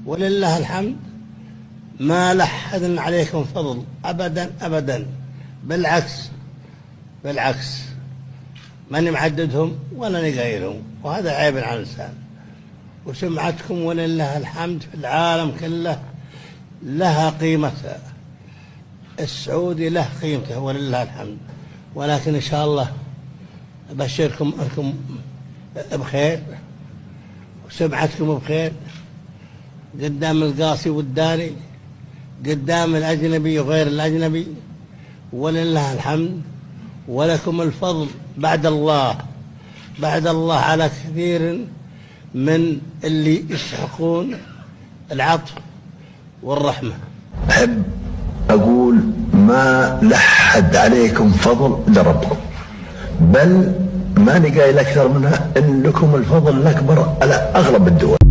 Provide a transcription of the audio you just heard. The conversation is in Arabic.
ولله الحمد. ما لحد عليكم فضل أبدا أبدا، بالعكس بالعكس، ماني معددهم ولا نقايلهم، وهذا عيب على الإنسان. وسمعتكم ولله الحمد في العالم كله لها قيمتها، السعودي له قيمته ولله الحمد. ولكن إن شاء الله أبشركم أنكم بخير وسمعتكم بخير قدام القاصي والداني، قدام الأجنبي وغير الأجنبي، ولله الحمد. ولكم الفضل بعد الله، بعد الله على كثير من اللي يستحقون العطف والرحمة. أحب أقول ما لحد عليكم فضل لربكم، بل ما نقايل أكثر منها إن لكم الفضل الأكبر على أغلب الدول.